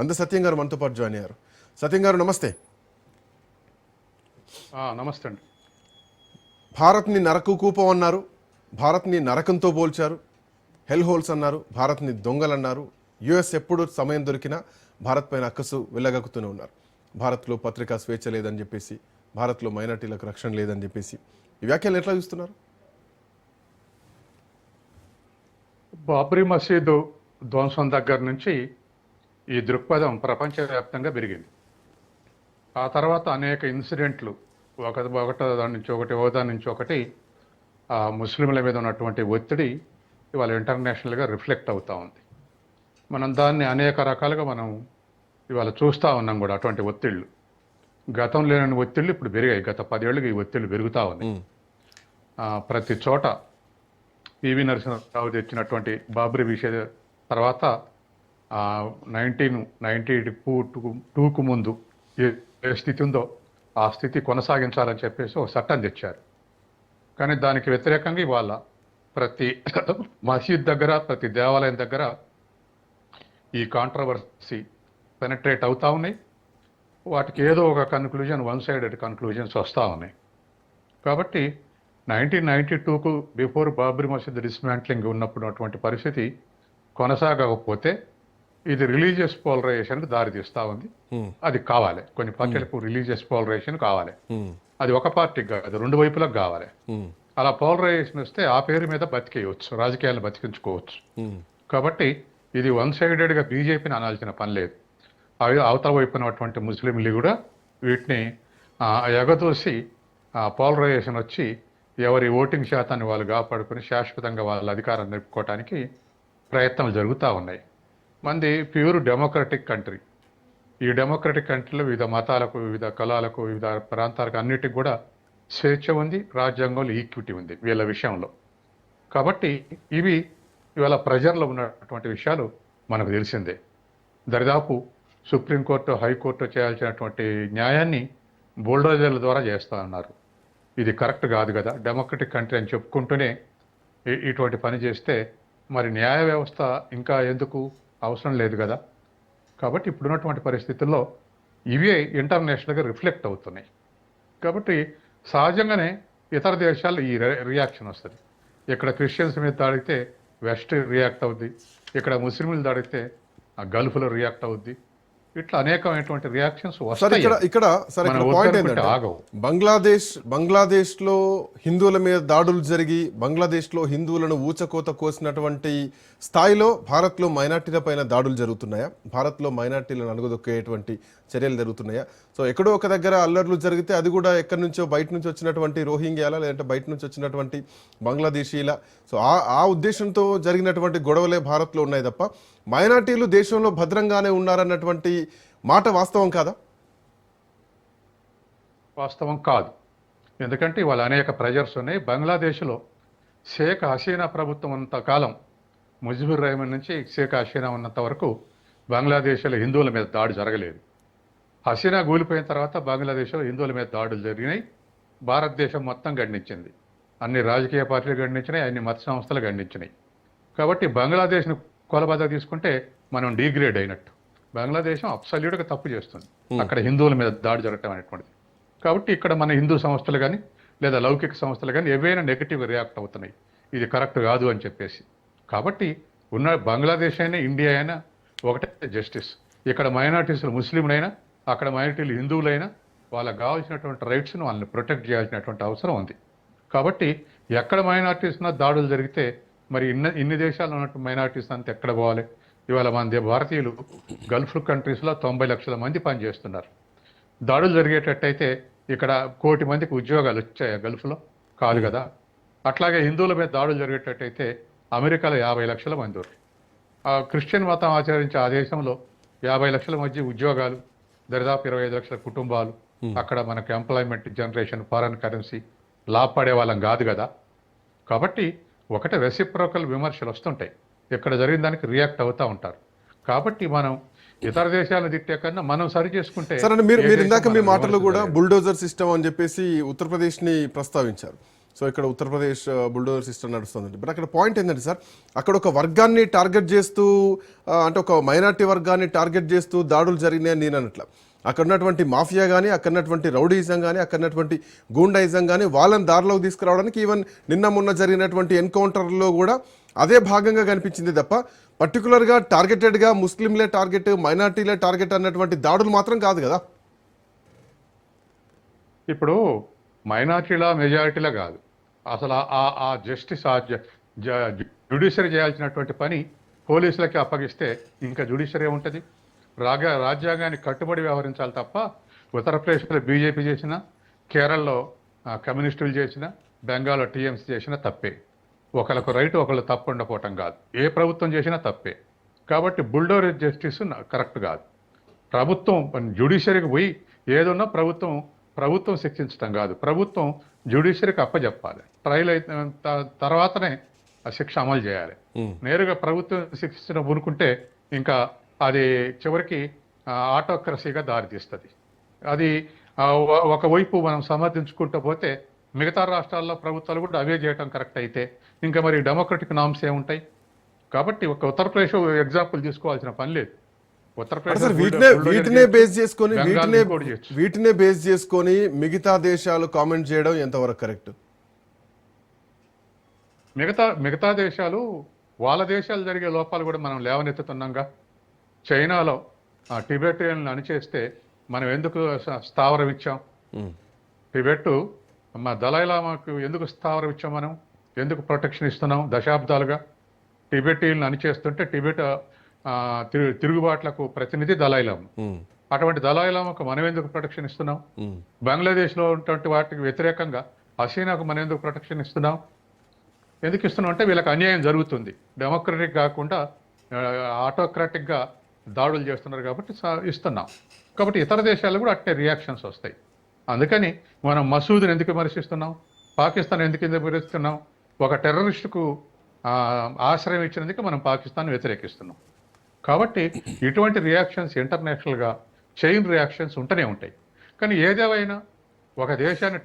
అంత సత్యం గారు మనతో పాటు జాయిన్ అయ్యారు. సత్యం గారు నమస్తే. నమస్తే అండి. భారత్ని నరకు కూపం అన్నారు, భారత్ని నరకంతో పోల్చారు, హెల్ హోల్స్ అన్నారు, భారత్ని దొంగలన్నారు. యుఎస్ ఎప్పుడు సమయం దొరికినా భారత్ పైన అక్కసు వెళ్ళగక్కుతూనే ఉన్నారు. భారత్లో పత్రికా స్వేచ్ఛ లేదని చెప్పేసి, భారత్లో మైనార్టీలకు రక్షణ లేదని చెప్పేసి ఈ వ్యాఖ్యలు ఎట్లా చూస్తున్నారు? బాబ్రీ మసీదు ధ్వంసం దగ్గర నుంచి ఈ దృక్పథం ప్రపంచవ్యాప్తంగా పెరిగింది. ఆ తర్వాత అనేక ఇన్సిడెంట్లు ఒకటో దాని నుంచి ఒకటి హోదా నుంచి ఒకటి ముస్లింల మీద ఉన్నటువంటి ఒత్తిడి ఇవాళ ఇంటర్నేషనల్గా రిఫ్లెక్ట్ అవుతూ ఉంది. మనం దాన్ని అనేక రకాలుగా మనం ఇవాళ చూస్తూ ఉన్నాం కూడా. అటువంటి ఒత్తిళ్ళు గతం లేని ఒత్తిళ్ళు ఇప్పుడు పెరిగాయి. గత 10 ఏళ్ళుగా ఈ ఒత్తిళ్ళు పెరుగుతూ ఉన్నాయి. ప్రతి చోట పివి నరసింహారావు తెచ్చినటువంటి బాబ్రీ విషయ తర్వాత 1992కు ముందు ఏ స్థితి ఉందో ఆ స్థితి కొనసాగించాలని చెప్పేసి ఒక చట్టం తెచ్చారు. కానీ దానికి వ్యతిరేకంగా ఇవాళ ప్రతి మసీద్ దగ్గర, ప్రతి దేవాలయం దగ్గర ఈ కాంట్రవర్సీ పెనట్రేట్ అవుతూ ఉన్నాయి. వాటికి ఏదో ఒక కన్క్లూజన్, వన్ సైడెడ్ కన్క్లూజన్స్ వస్తూ ఉన్నాయి. కాబట్టి 1992కు బిఫోర్ బాబ్రీ మసీద్ డిస్మాంట్లింగ్ ఉన్నటువంటి పరిస్థితి కొనసాగకపోతే ఇది రిలీజియస్ పోలరైజేషన్కి దారితీస్తూ ఉంది. అది కావాలి. కొన్ని పార్టీలకు రిలీజియస్ పోలరైజేషన్ కావాలి. అది ఒక పార్టీకి కాదు, రెండు వైపులకు కావాలి. అలా పోలరైజేషన్ వస్తే ఆ పేరు మీద బతికేయవచ్చు, రాజకీయాలను బతికించుకోవచ్చు. కాబట్టి ఇది వన్ సైడెడ్గా బీజేపీని అనాల్సిన పని లేదు. అవతల వైపునటువంటి ముస్లింలు కూడా వీటిని ఎగదోసి పోలరైజేషన్ వచ్చి ఎవరి ఓటింగ్ శాతాన్ని వాళ్ళు కాపాడుకుని శాశ్వతంగా వాళ్ళ అధికారం నిలుపుకోవడానికి ప్రయత్నాలు జరుగుతూ ఉన్నాయి. మంది ప్యూర్ డెమోక్రటిక్ కంట్రీ. ఈ డెమోక్రటిక్ కంట్రీలో వివిధ మతాలకు, వివిధ కులాలకు, వివిధ ప్రాంతాలకు అన్నిటికి కూడా స్వేచ్ఛ ఉంది, రాజ్యాంగంలో ఈక్విటీ ఉంది వీళ్ళ విషయంలో. కాబట్టి ఇవి ఇవాళ ప్రజల్లో ఉన్నటువంటి విషయాలు మనకు తెలిసిందే. దరిదాపు సుప్రీంకోర్టు, హైకోర్టు చేయాల్సినటువంటి న్యాయాన్ని బుల్డోజర్ల ద్వారా చేస్తూ ఉన్నారు. ఇది కరెక్ట్ కాదు కదా. డెమోక్రటిక్ కంట్రీ అని చెప్పుకుంటూనే ఇటువంటి పని చేస్తే మరి న్యాయ వ్యవస్థ ఇంకా ఎందుకు అవసరం లేదు కదా. కాబట్టి ఇప్పుడున్నటువంటి పరిస్థితుల్లో ఇవే ఇంటర్నేషనల్గా రిఫ్లెక్ట్ అవుతున్నాయి. కాబట్టి సహజంగానే ఇతర దేశాల్లో ఈ రియాక్షన్ వస్తుంది. ఇక్కడ క్రిస్టియన్స్ మీద దాడితే వెస్ట్ రియాక్ట్ అవుద్ది, ఇక్కడ ముస్లింలు దాడితే గల్ఫ్లో రియాక్ట్ అవుద్ది. ఇట్లా అనేకమైనటువంటి రియాక్షన్స్ వస్తాయి. ఇక్కడ పాయింట్ ఏంటంటే బంగ్లాదేశ్లో హిందువుల మీద దాడులు జరిగి బంగ్లాదేశ్లో హిందువులను ఊచకోత కోసినటువంటి స్థాయిలో భారత్లో మైనార్టీల పైన దాడులు జరుగుతున్నాయా? భారత్లో మైనార్టీలను అణగదొక్కేటువంటి చర్యలు జరుగుతున్నాయా? సో ఎక్కడో ఒక దగ్గర అల్లర్లు జరిగితే అది కూడా ఎక్కడి నుంచో బయట నుంచి వచ్చినటువంటి రోహింగ్యాల, లేదంటే బయట నుంచి వచ్చినటువంటి బంగ్లాదేశీల, సో ఆ ఉద్దేశంతో జరిగినటువంటి గొడవలే భారత్లో ఉన్నాయి తప్ప మైనార్టీలు దేశంలో భద్రంగానే ఉన్నారన్నటువంటి మాట వాస్తవం కాదా? వాస్తవం కాదు. ఎందుకంటే ఇవాళ అనేక ప్రెజర్స్ ఉన్నాయి. బంగ్లాదేశ్లో షేక్ హసీనా ప్రభుత్వం ఉన్నంత కాలం, ముజిబుర్ రెహమాన్ నుంచి షేక్ హసీనా ఉన్నంత వరకు బంగ్లాదేశ్లో హిందువుల మీద దాడి జరగలేదు. హసీనా కూలిపోయిన తర్వాత బంగ్లాదేశ్లో హిందువుల మీద దాడులు జరిగినాయి. భారతదేశం మొత్తం ఖండించింది. అన్ని రాజకీయ పార్టీలు ఖండించినాయి, అన్ని మత సంస్థలు ఖండించినాయి. కాబట్టి బంగ్లాదేశ్ను కొలబద్ద తీసుకుంటే మనం డిగ్రేడ్ అయినట్టు. బంగ్లాదేశం అబ్సల్యూట్గా తప్పు చేస్తుంది అక్కడ హిందువుల మీద దాడి జరగటం అనేటువంటిది. కాబట్టి ఇక్కడ మన హిందూ సంస్థలు కానీ లేదా లౌకిక సంస్థలు కానీ ఏవైనా నెగిటివ్గా రియాక్ట్ అవుతున్నాయి, ఇది కరెక్ట్ కాదు అని చెప్పేసి. కాబట్టి ఉన్న బంగ్లాదేశ్ అయినా ఇండియా అయినా ఒకటే జస్టిస్. ఇక్కడ మైనారిటీస్లు ముస్లింలైనా, అక్కడ మైనారిటీలు హిందువులైనా వాళ్ళకి కావాల్సినటువంటి రైట్స్ను వాళ్ళని ప్రొటెక్ట్ చేయాల్సినటువంటి అవసరం ఉంది. కాబట్టి ఎక్కడ మైనారిటీస్ దాడులు జరిగితే మరి ఇన్ని దేశాల్లో ఉన్నట్టు మైనారిటీస్ అంతా ఎక్కడ పోవాలి? ఇవాళ మన భారతీయులు గల్ఫ్ కంట్రీస్లో 90 లక్షల మంది పనిచేస్తున్నారు. దాడులు జరిగేటట్టయితే ఇక్కడ 1 కోటి మందికి ఉద్యోగాలు వచ్చాయా గల్ఫ్లో? కాదు కదా. అట్లాగే హిందువుల మీద దాడులు జరిగేటట్టయితే అమెరికాలో 50 లక్షల మంది ఉన్నారు. క్రిస్టియన్ మతం ఆచరించే ఆ దేశంలో 50 లక్షల మధ్య ఉద్యోగాలు, దరిదాపు 25 లక్షల కుటుంబాలు. అక్కడ మనకు ఎంప్లాయ్మెంట్ జనరేషన్, ఫారెన్ కరెన్సీ లాభపడే వాళ్ళం కాదు కదా. కాబట్టి ఒకటే రెసిప్రోకల్ విమర్శలు వస్తుంటాయి. ఇక్కడ జరిగిన దానికి రియాక్ట్ అవుతూ ఉంటారు. కాబట్టి మనం ఇతర దేశాలను తిట్టే కన్నా మనం సరి చేసుకుంటే. సరే, మీరు ఇందాక మీ మాటల్లో కూడా బుల్డోజర్ సిస్టమ్ అని చెప్పేసి ఉత్తరప్రదేశ్ని ప్రస్తావించారు. సో ఇక్కడ ఉత్తరప్రదేశ్ బుల్డోజర్ సిస్టమ్ నడుస్తుందండి. బట్ అక్కడ పాయింట్ ఏంటంటే సార్, అక్కడ ఒక వర్గాన్ని టార్గెట్ చేస్తూ అంటే ఒక మైనార్టీ వర్గాన్ని టార్గెట్ చేస్తూ దాడులు జరిగినాయని నేను అనట్లా. అక్కడ ఉన్నటువంటి మాఫియా కానీ, అక్కడ ఉన్నటువంటి రౌడీయిజం కానీ, అక్కడ ఉన్నటువంటి గూండాయిజం కానీ వాళ్ళని దారిలోకి తీసుకురావడానికి ఈవెన్ నిన్న మొన్న జరిగినటువంటి ఎన్కౌంటర్లో కూడా అదే భాగంగా కనిపించింది తప్ప పర్టికులర్గా టార్గెటెడ్గా ముస్లింలే టార్గెట్, మైనార్టీలే టార్గెట్ అన్నటువంటి దాడులు మాత్రం కాదు కదా. ఇప్పుడు మైనార్టీలా మెజారిటీలా కాదు, అసలు ఆ జస్టిస్ జ్యుడిషియరీ చేయాల్సినటువంటి పని పోలీసులకి అప్పగిస్తే ఇంకా జ్యుడిషియరీ ఉంటుంది. రాజ్యాంగానికి కట్టుబడి వ్యవహరించాలి తప్ప ఉత్తరప్రదేశ్లో బీజేపీ చేసిన, కేరళలో కమ్యూనిస్టులు చేసిన, బెంగాల్లో టీఎంసీ చేసిన తప్పే. ఒకళ్ళకు రైట్ ఒకళ్ళు తప్పు ఉండకపోవటం కాదు, ఏ ప్రభుత్వం చేసినా తప్పే. కాబట్టి బుల్డోర్ జస్టిస్ కరెక్ట్ కాదు. ప్రభుత్వం జ్యుడిషియరీకి పోయి ఏదున్నా ప్రభుత్వం శిక్షించడం కాదు, ప్రభుత్వం జ్యుడిషియరీకి అప్పచెప్పాలి. ట్రయల్ అయిన తర్వాతనే ఆ శిక్ష అమలు చేయాలి. నేరుగా ప్రభుత్వం శిక్షించడం ఊరుకుంటే ఇంకా అది చివరికి ఆటోక్రసీగా దారితీస్తుంది. అది ఒకవైపు మనం సమర్థించుకుంటూ పోతే మిగతా రాష్ట్రాల్లో ప్రభుత్వాలు కూడా అవే చేయడం కరెక్ట్ అయితే ఇంకా మరి డెమోక్రటిక్ నామ్స్ ఏముంటాయి. కాబట్టి ఒక ఉత్తరప్రదేశ్ ఎగ్జాంపుల్ తీసుకోవాల్సిన పని లేదు. వీటినే బేస్ చేసుకొని మిగతా దేశాలు కామెంట్ చేయడం ఎంతవరకు కరెక్ట్? మిగతా దేశాలు వాళ్ళ దేశాలు జరిగే లోపాలు కూడా మనం లేవనెత్తుతున్నాంగా. చైనాలో టిబెటియన్లు అణిచేస్తే మనం ఎందుకు స్థావరం ఇచ్చాం? టిబెట్ మా దలైలామాకు ఎందుకు స్థావరం ఇచ్చాం? మనం ఎందుకు ప్రొటెక్షన్ ఇస్తున్నాం? దశాబ్దాలుగా టిబెటీలను అణిచేస్తుంటే టిబెట్ తిరుగుబాట్లకు ప్రతినిధి దలైలామా. అటువంటి దలైలామాకు మనం ఎందుకు ప్రొటెక్షన్ ఇస్తున్నాం? బంగ్లాదేశ్లో ఉన్నటువంటి వాటికి వ్యతిరేకంగా హసీనాకు మనం ఎందుకు ప్రొటెక్షన్ ఇస్తున్నాం? ఎందుకు ఇస్తున్నాం అంటే వీళ్ళకి అన్యాయం జరుగుతుంది, డెమోక్రటిక్ కాకుండా ఆటోక్రాటిక్గా దాడులు చేస్తున్నారు కాబట్టి ఇస్తున్నాం. కాబట్టి ఇతర దేశాలు కూడా అట్టే రియాక్షన్స్ వస్తాయి. అందుకని మనం మసూద్ని ఎందుకు విమర్శిస్తున్నాం? పాకిస్తాన్ ఎందుకు విమర్శిస్తున్నాం? ఒక టెర్రరిస్టుకు ఆశ్రయం ఇచ్చినందుకు మనం పాకిస్తాన్ వ్యతిరేకిస్తున్నాం. కాబట్టి ఇటువంటి రియాక్షన్స్ ఇంటర్నేషనల్గా చైన్ రియాక్షన్స్ ఉంటూనే ఉంటాయి. కానీ ఏదేమైనా ఒక దేశాన్ని